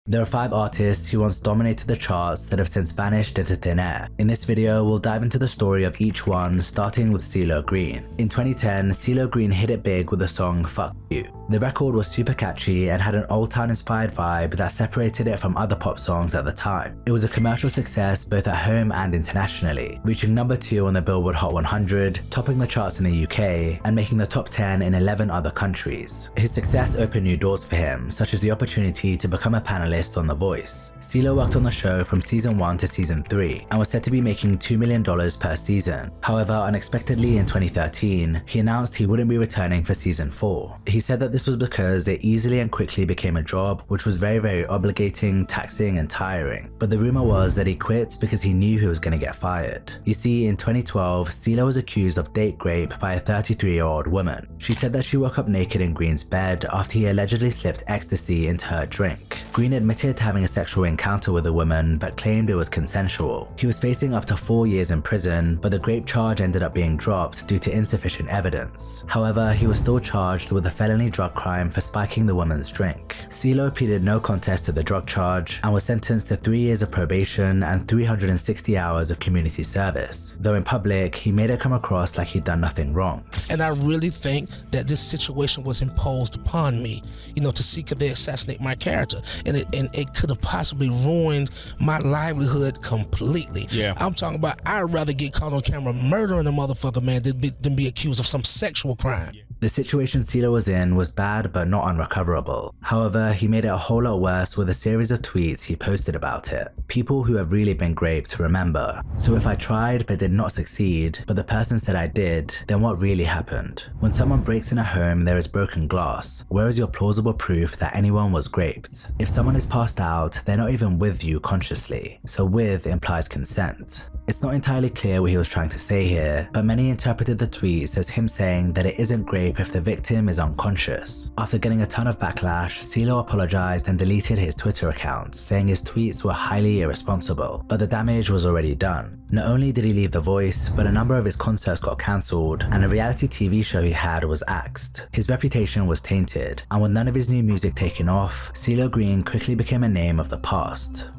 There are 5 artists who once dominated the charts that have since vanished into thin air. In this video, we'll dive into the story of each one, starting with Cee Lo Green. In 2010, Cee Lo Green hit it big with the song Fuck You. The record was super catchy and had an old town inspired vibe that separated it from other pop songs at the time. It was a commercial success both at home and internationally, reaching number 2 on the Billboard Hot 100, topping the charts in the UK, and making the top 10 in 11 other countries. His success opened new doors for him, such as the opportunity to become a panelist on The Voice. Cee Lo worked on the show from season 1 to season 3 and was said to be making $2 million per season. However, unexpectedly in 2013, he announced he wouldn't be returning for season 4. He said that this was because it easily and quickly became a job which was very obligating, taxing, and tiring. But the rumor was that he quit because he knew he was going to get fired. You see, in 2012, Cee Lo was accused of date rape by a 33-year-old woman. She said that she woke up naked in Green's bed after he allegedly slipped ecstasy into her drink. Green admitted to having a sexual encounter with the woman but claimed it was consensual. He was facing up to 4 years in prison, but the rape charge ended up being dropped due to insufficient evidence. However, he was still charged with a felony drug crime for spiking the woman's drink. Cee Lo pleaded no contest to the drug charge and was sentenced to 3 years of probation and 360 hours of community service, though in public he made it come across like he'd done nothing wrong. And I really think that this situation was imposed upon me, to seek to assassinate my character. And it could have possibly ruined my livelihood completely. Yeah. I'm talking about, I'd rather get caught on camera murdering a motherfucker, man, than be accused of some sexual crime. The situation Cee Lo was in was bad but not unrecoverable. However, he made it a whole lot worse with a series of tweets he posted about it. People who have really been raped remember. So if I tried but did not succeed, but the person said I did, then what really happened? When someone breaks in a home, there is broken glass. Where is your plausible proof that anyone was raped? If someone is passed out, they're not even with you consciously. So with implies consent. It's not entirely clear what he was trying to say here, but many interpreted the tweets as him saying that it isn't rape if the victim is unconscious. After getting a ton of backlash, Cee Lo apologized and deleted his Twitter account, saying his tweets were highly irresponsible, but the damage was already done. Not only did he leave The Voice, but a number of his concerts got cancelled, and a reality TV show he had was axed. His reputation was tainted, and with none of his new music taken off, Cee Lo Green quickly became a name of the past.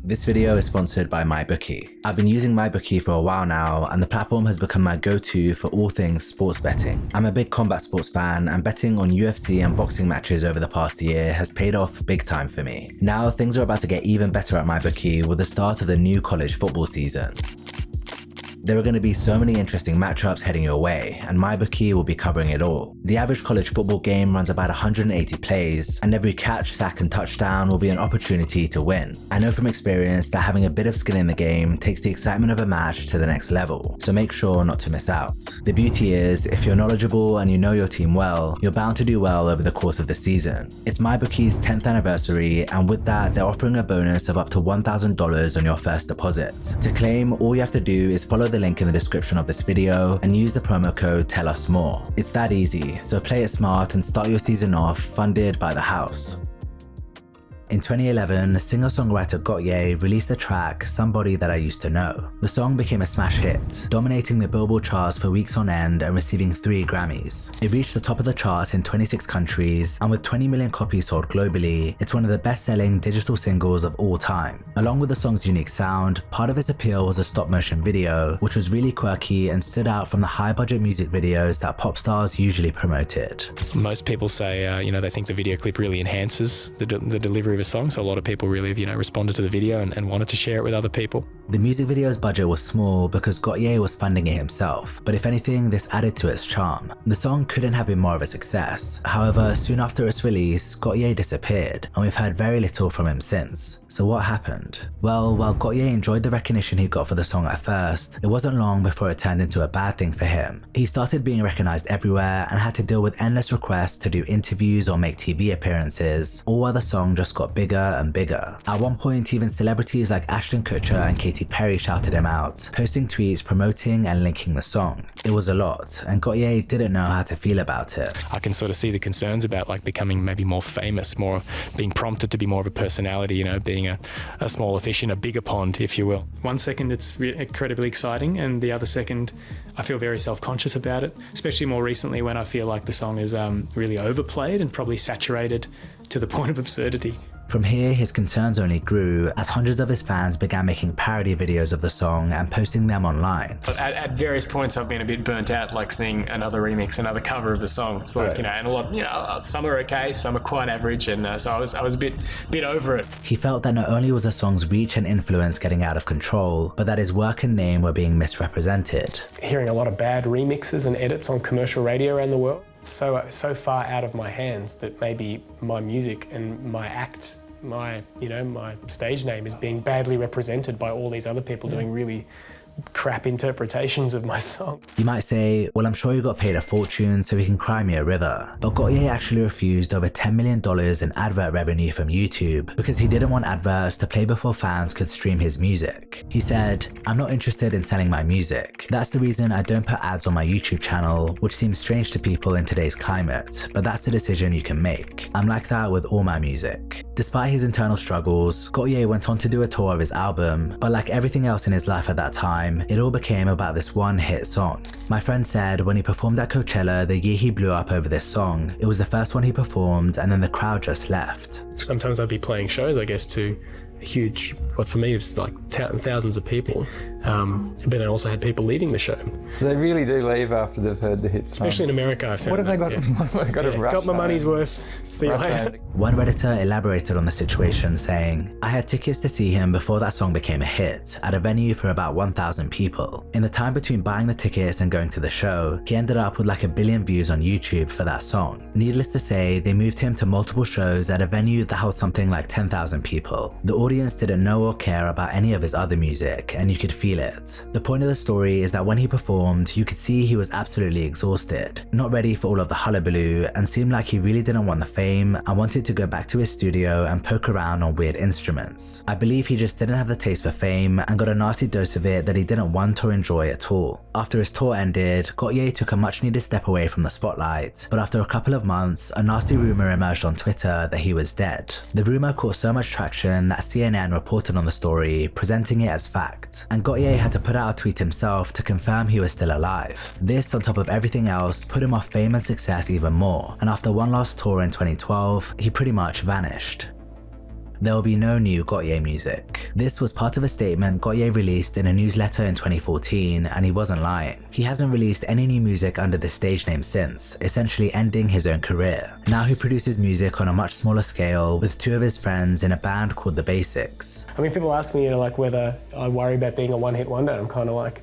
This video is sponsored by MyBookie. I've been using MyBookie for a while now, and the platform has become my go-to for all things sports betting. I'm a big combat sports fan, and betting on UFC and boxing matches over the past year has paid off big time for me. Now things are about to get even better at MyBookie with the start of the new college football season. There are going to be so many interesting matchups heading your way, and MyBookie will be covering it all. The average college football game runs about 180 plays, and every catch, sack, and touchdown will be an opportunity to win. I know from experience that having a bit of skill in the game takes the excitement of a match to the next level, so make sure not to miss out. The beauty is, if you're knowledgeable and you know your team well, you're bound to do well over the course of the season. It's MyBookie's 10th anniversary, and with that, they're offering a bonus of up to $1,000 on your first deposit. To claim, all you have to do is follow the link in the description of this video and use the promo code TELLUSMORE. It's that easy, so play it smart and start your season off funded by the house. In 2011, singer-songwriter Gotye released the track Somebody That I Used to Know. The song became a smash hit, dominating the Billboard charts for weeks on end and receiving 3 Grammys. It reached the top of the charts in 26 countries, and with 20 million copies sold globally, it's one of the best-selling digital singles of all time. Along with the song's unique sound, part of its appeal was a stop-motion video, which was really quirky and stood out from the high-budget music videos that pop stars usually promoted. Most people say, they think the video clip really enhances the delivery of a song, so a lot of people really have, responded to the video and wanted to share it with other people. The music video's budget was small because Gotye was funding it himself, but if anything, this added to its charm. The song couldn't have been more of a success. However, soon after its release, Gotye disappeared, and we've heard very little from him since. So what happened? Well, while Gotye enjoyed the recognition he got for the song at first, it wasn't long before it turned into a bad thing for him. He started being recognized everywhere and had to deal with endless requests to do interviews or make TV appearances, all while the song just got bigger and bigger. At one point, even celebrities like Ashton Kutcher and Katy Perry shouted him out, posting tweets promoting and linking the song. It was a lot, and Gotye didn't know how to feel about it. I can sort of see the concerns about becoming maybe more famous, more being prompted to be more of a personality, being a smaller fish in a bigger pond, if you will. 1 second it's incredibly exciting, and the other second I feel very self-conscious about it, especially more recently when I feel like the song is really overplayed and probably saturated to the point of absurdity. From here, his concerns only grew as hundreds of his fans began making parody videos of the song and posting them online. At various points, I've been a bit burnt out, like seeing another remix, another cover of the song. It's like, and a lot, some are okay, some are quite average, and so I was a bit over it. He felt that not only was the song's reach and influence getting out of control, but that his work and name were being misrepresented. Hearing a lot of bad remixes and edits on commercial radio around the world, it's so far out of my hands that maybe my music and my act, my stage name is being badly represented by all these other people doing really crap interpretations of my song. You might say, well, I'm sure you got paid a fortune so we can cry me a river. But Gotye actually refused over $10 million in advert revenue from YouTube because he didn't want adverts to play before fans could stream his music. He said, I'm not interested in selling my music. That's the reason I don't put ads on my YouTube channel, which seems strange to people in today's climate, but that's the decision you can make. I'm like that with all my music. Despite his internal struggles, Gotye went on to do a tour of his album, but like everything else in his life at that time, it all became about this one hit song. My friend said when he performed at Coachella the year he blew up over this song, it was the first one he performed and then the crowd just left. Sometimes I'd be playing shows, I guess, to a huge, what for me was like thousands of people, but I also had people leaving the show. So they really do leave after they've heard the hit song. Especially in America, I found. What have they got? What have they got? Got my money's worth. See you later. One Redditor elaborated on the situation, saying, I had tickets to see him before that song became a hit, at a venue for about 1,000 people. In the time between buying the tickets and going to the show, he ended up with like 1 billion views on YouTube for that song. Needless to say, they moved him to multiple shows at a venue that held something like 10,000 people. The audience didn't know or care about any of his other music, and you could feel it. The point of the story is that when he performed, you could see he was absolutely exhausted, not ready for all of the hullabaloo, and seemed like he really didn't want the fame and wanted to go back to his studio and poke around on weird instruments. I believe he just didn't have the taste for fame and got a nasty dose of it that he didn't want or enjoy at all. After his tour ended, Gotye took a much needed step away from the spotlight, but after a couple of months, a nasty rumor emerged on Twitter that he was dead. The rumor caught so much traction that CNN reported on the story, presenting it as fact, and Gotye had to put out a tweet himself to confirm he was still alive. This, on top of everything else, put him off fame and success even more, and after one last tour in 2012, he pretty much vanished. There will be no new Gotye music. This was part of a statement Gotye released in a newsletter in 2014, and he wasn't lying. He hasn't released any new music under this stage name since, essentially ending his own career. Now he produces music on a much smaller scale with 2 of his friends in a band called The Basics. I mean, people ask me, like, whether I worry about being a one-hit wonder. I'm kind of like,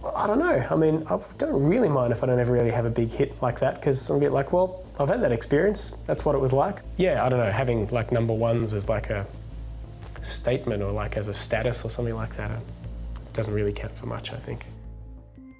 well, I don't know. I mean, I don't really mind if I don't ever really have a big hit like that, because I'm a bit like, well, I've had that experience. That's what it was like. Yeah, I don't know, having like number ones as like a statement or like as a status or something like that, it doesn't really count for much, I think.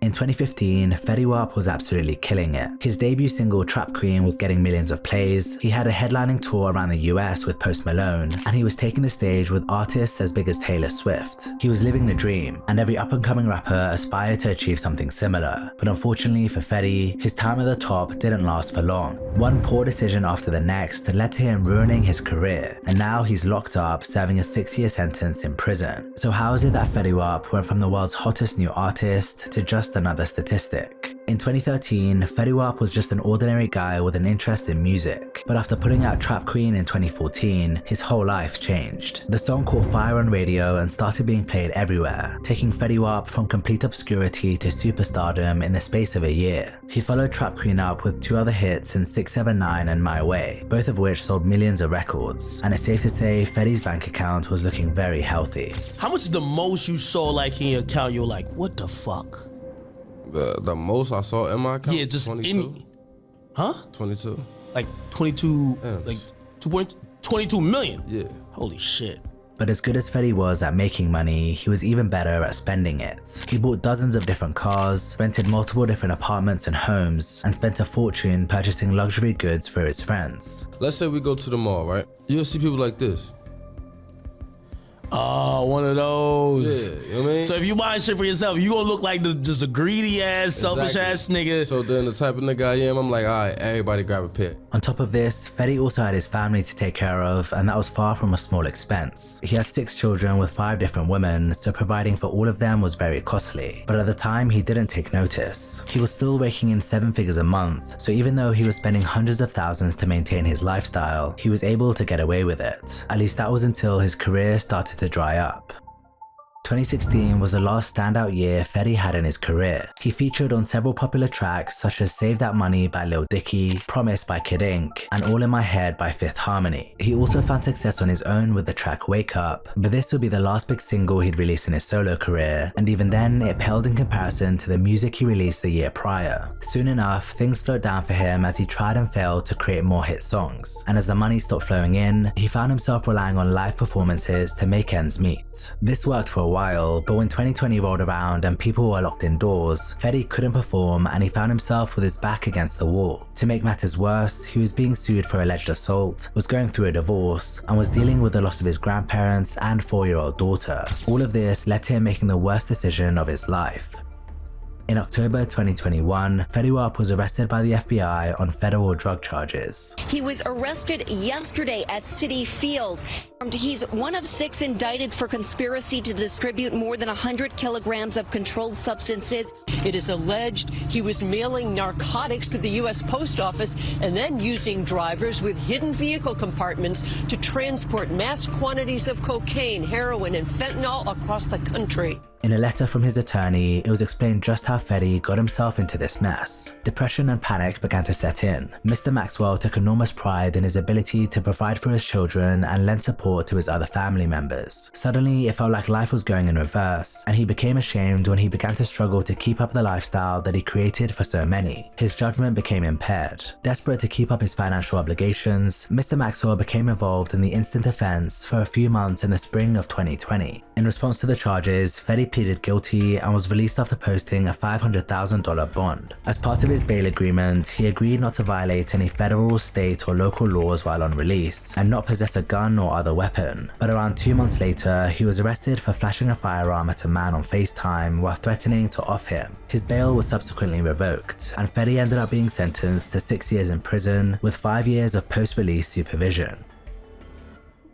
In 2015, Fetty Wap was absolutely killing it. His debut single Trap Queen was getting millions of plays, he had a headlining tour around the US with Post Malone, and he was taking the stage with artists as big as Taylor Swift. He was living the dream, and every up-and-coming rapper aspired to achieve something similar. But unfortunately for Fetty, his time at the top didn't last for long. One poor decision after the next led to him ruining his career, and now he's locked up serving a 6-year sentence in prison. So how is it that Fetty Wap went from the world's hottest new artist to just another statistic? In 2013, Fetty Wap was just an ordinary guy with an interest in music, but after putting out Trap Queen in 2014, his whole life changed. The song caught fire on radio and started being played everywhere, taking Fetty Wap from complete obscurity to superstardom in the space of a year. He followed Trap Queen up with 2 other hits in 679 and My Way, both of which sold millions of records, and it's safe to say Fetty's bank account was looking very healthy. How much is the most you saw like in your account? You're like, what the fuck? The most I saw in my account? Yeah, just 22. Huh? 22. Like 22, M's. like 22 million? Yeah. Holy shit. But as good as Fetty was at making money, he was even better at spending it. He bought dozens of different cars, rented multiple different apartments and homes, and spent a fortune purchasing luxury goods for his friends. Let's say we go to the mall, right? You'll see people like this. Oh, one of those. Yeah, you know what I mean? So if you buying shit for yourself, you gonna look like just a greedy ass, selfish ass nigga. So then the type of nigga I am, I'm like, all right, everybody grab a pair. On top of this, Fetty also had his family to take care of, and that was far from a small expense. He had 6 children with 5 different women, so providing for all of them was very costly. But at the time, he didn't take notice. He was still raking in 7 figures a month, so even though he was spending hundreds of thousands to maintain his lifestyle, he was able to get away with it. At least that was until his career started to dry up. 2016 was the last standout year Fetty had in his career. He featured on several popular tracks such as Save That Money by Lil Dicky, Promise by Kid Ink, and All In My Head by Fifth Harmony. He also found success on his own with the track Wake Up, but this would be the last big single he'd released in his solo career, and even then it paled in comparison to the music he released the year prior. Soon enough, things slowed down for him as he tried and failed to create more hit songs, and as the money stopped flowing in, he found himself relying on live performances to make ends meet. This worked for a while, but when 2020 rolled around and people were locked indoors, Fetty couldn't perform and he found himself with his back against the wall. To make matters worse, he was being sued for alleged assault, was going through a divorce, and was dealing with the loss of his grandparents and 4-year-old daughter. All of this led to him making the worst decision of his life. In October 2021, Fetty Wap was arrested by the FBI on federal drug charges. He was arrested yesterday at Citi Field. He's one of 6 indicted for conspiracy to distribute more than 100 kilograms of controlled substances. It is alleged he was mailing narcotics to the U.S. Post Office and then using drivers with hidden vehicle compartments to transport mass quantities of cocaine, heroin, and fentanyl across the country. In a letter from his attorney, it was explained just how Fetty got himself into this mess. Depression and panic began to set in. Mr. Maxwell took enormous pride in his ability to provide for his children and lend support to his other family members. Suddenly, it felt like life was going in reverse, and he became ashamed when he began to struggle to keep up the lifestyle that he created for so many. His judgment became impaired. Desperate to keep up his financial obligations, Mr. Maxwell became involved in the instant offense for a few months in the spring of 2020. In response to the charges, Fetty pleaded guilty and was released after posting a $500,000 bond. As part of his bail agreement, he agreed not to violate any federal, state, or local laws while on release, and not possess a gun or other weapon. But around 2 months later, he was arrested for flashing a firearm at a man on FaceTime while threatening to off him. His bail was subsequently revoked, and Fetty ended up being sentenced to 6 years in prison with 5 years of post-release supervision.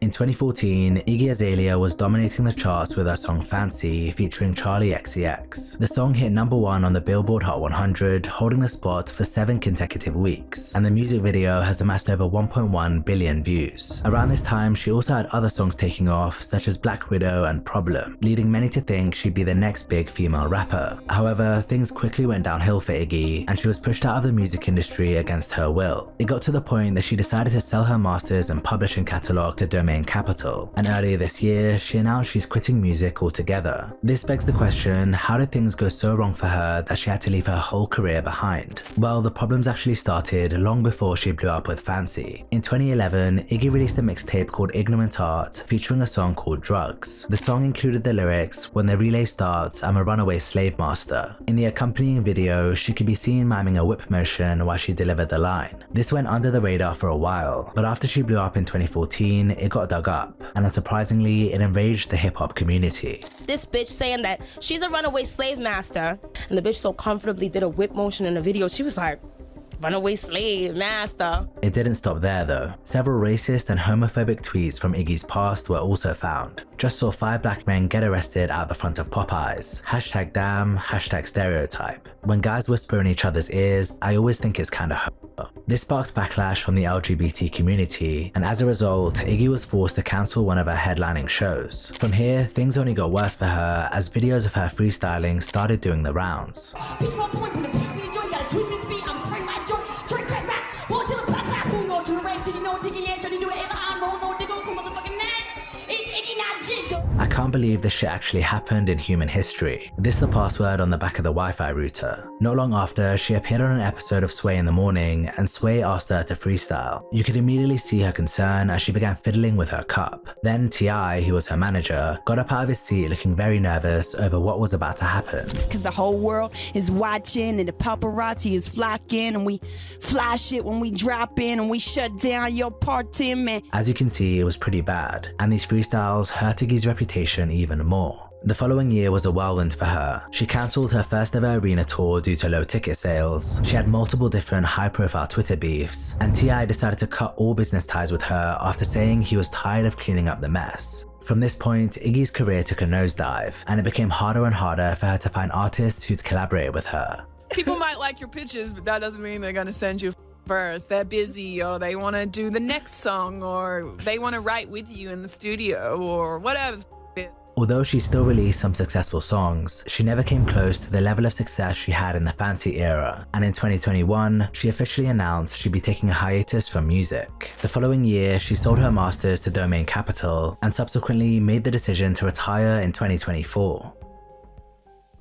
In 2014, Iggy Azalea was dominating the charts with her song Fancy featuring Charlie XCX. The song hit #1 on the Billboard Hot 100, holding the spot for 7 consecutive weeks, and the music video has amassed over 1.1 billion views. Around this time, she also had other songs taking off, such as Black Widow and Problem, leading many to think she'd be the next big female rapper. However, things quickly went downhill for Iggy, and she was pushed out of the music industry against her will. It got to the point that she decided to sell her masters and publishing catalog to Domain Capital, and earlier this year, she announced she's quitting music altogether. This begs the question, how did things go so wrong for her that she had to leave her whole career behind? Well, the problems actually started long before she blew up with Fancy. In 2011, Iggy released a mixtape called Ignorant Art, featuring a song called Drugs. The song included the lyrics, "When the relay starts, I'm a runaway slave master." In the accompanying video, she could be seen miming a whip motion while she delivered the line. This went under the radar for a while, but after she blew up in 2014, it got dug up, and unsurprisingly, it enraged the hip-hop community. This bitch saying that she's a runaway slave master, and the bitch so comfortably did a whip motion in the video, she was like, runaway slave master. It didn't stop there though. Several racist and homophobic tweets from Iggy's past were also found. Just saw 5 black men get arrested out the front of Popeyes. #damn, #stereotype. When guys whisper in each other's ears, I always think it's kinda homo. This sparks backlash from the LGBT community, and as a result, Iggy was forced to cancel one of her headlining shows. From here, things only got worse for her as videos of her freestyling started doing the rounds. I can't believe this shit actually happened in human history. This is the password on the back of the Wi-Fi router. Not long after, she appeared on an episode of Sway in the Morning, and Sway asked her to freestyle. You could immediately see her concern as she began fiddling with her cup. Then T.I., who was her manager, got up out of his seat looking very nervous over what was about to happen. Cause the whole world is watching and the paparazzi is flocking, and we flash it when we drop in and we shut down your party, man. As you can see, it was pretty bad, and these freestyles hurt Iggy's reputation reputation even more. The following year was a whirlwind for her. She cancelled her first ever arena tour due to low ticket sales. She had multiple different high-profile Twitter beefs, and T.I. decided to cut all business ties with her after saying he was tired of cleaning up the mess. From this point, Iggy's career took a nosedive, and it became harder and harder for her to find artists who'd collaborate with her. People might like your pitches, but that doesn't mean they're going to send you verse. They're busy, or they want to do the next song, or they want to write with you in the studio, or whatever. Although she still released some successful songs, she never came close to the level of success she had in the Fancy era, and in 2021, she officially announced she'd be taking a hiatus from music. The following year, she sold her masters to Domain Capital, and subsequently made the decision to retire in 2024.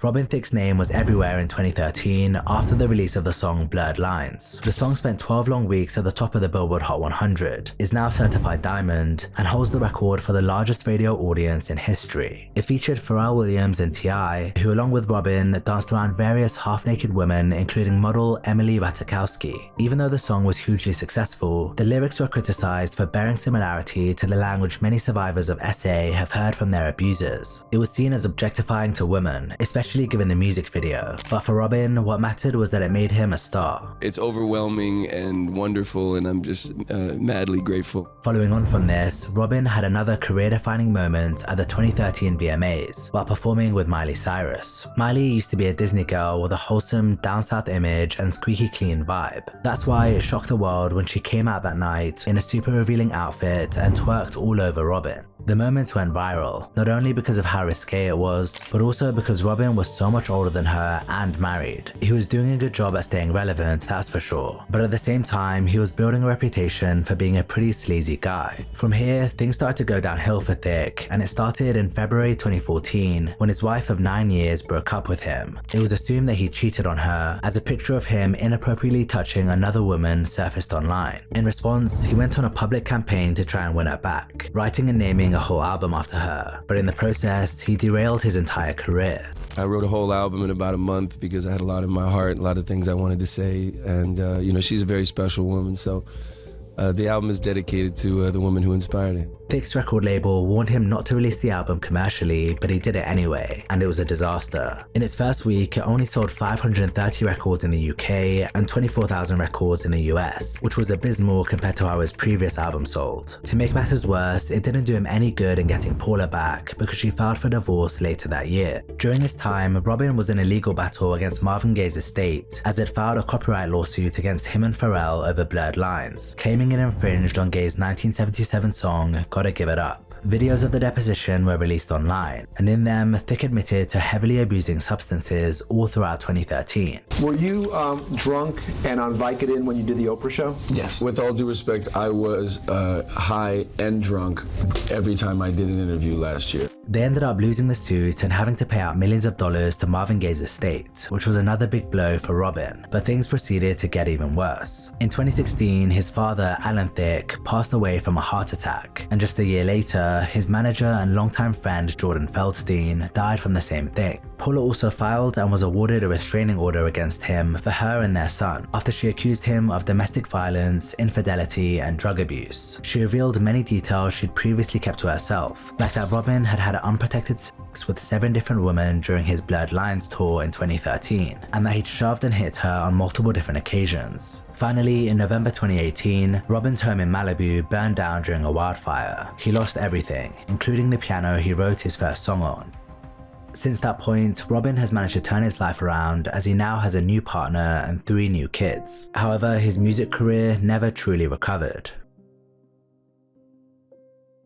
Robin Thicke's name was everywhere in 2013 after the release of the song Blurred Lines. The song spent 12 long weeks at the top of the Billboard Hot 100, is now certified diamond, and holds the record for the largest radio audience in history. It featured Pharrell Williams and T.I., who along with Robin danced around various half-naked women including model Emily Ratajkowski. Even though the song was hugely successful, the lyrics were criticized for bearing similarity to the language many survivors of SA have heard from their abusers. It was seen as objectifying to women, especially given the music video, but for Robin, what mattered was that it made him a star. It's overwhelming and wonderful, and I'm just madly grateful. Following on from this, Robin had another career-defining moment at the 2013 VMAs while performing with Miley Cyrus. Miley used to be a Disney girl with a wholesome, down-south image and squeaky clean vibe. That's why it shocked the world when she came out that night in a super revealing outfit and twerked all over Robin. The moment went viral, not only because of how risque it was, but also because Robin was so much older than her and married. He was doing a good job at staying relevant, that's for sure, but at the same time, he was building a reputation for being a pretty sleazy guy. From here, things started to go downhill for Thicke, and it started in February 2014 when his wife of 9 years broke up with him. It was assumed that he cheated on her, as a picture of him inappropriately touching another woman surfaced online. In response, he went on a public campaign to try and win her back, writing and naming a whole album after her, but in the process, he derailed his entire career. I wrote a whole album in about a month because I had a lot in my heart, a lot of things I wanted to say, and you know, she's a very special woman, so the album is dedicated to the woman who inspired it. Thicke's record label warned him not to release the album commercially, but he did it anyway, and it was a disaster. In its first week, it only sold 530 records in the UK and 24,000 records in the US, which was abysmal compared to how his previous album sold. To make matters worse, it didn't do him any good in getting Paula back because she filed for divorce later that year. During this time, Robin was in a legal battle against Marvin Gaye's estate as it filed a copyright lawsuit against him and Pharrell over Blurred Lines, claiming it infringed on Gaye's 1977 song Gotta Give It Up. Videos of the deposition were released online, and in them, Thicke admitted to heavily abusing substances all throughout 2013. Were you drunk and on Vicodin when you did the Oprah show? Yes. With all due respect, I was high and drunk every time I did an interview last year. They ended up losing the suit and having to pay out millions of dollars to Marvin Gaye's estate, which was another big blow for Robin, but things proceeded to get even worse. In 2016, his father, Alan Thicke, passed away from a heart attack, and just a year later, his manager and longtime friend Jordan Feldstein died from the same thing. Paula also filed and was awarded a restraining order against him for her and their son after she accused him of domestic violence, infidelity, and drug abuse. She revealed many details she'd previously kept to herself, like that Robin had had unprotected sex with 7 different women during his Blurred Lines tour in 2013, and that he'd shoved and hit her on multiple different occasions. Finally, in November 2018, Robin's home in Malibu burned down during a wildfire. He lost everything, including the piano he wrote his first song on. Since that point, Robin has managed to turn his life around as he now has a new partner and 3 new kids. However, his music career never truly recovered.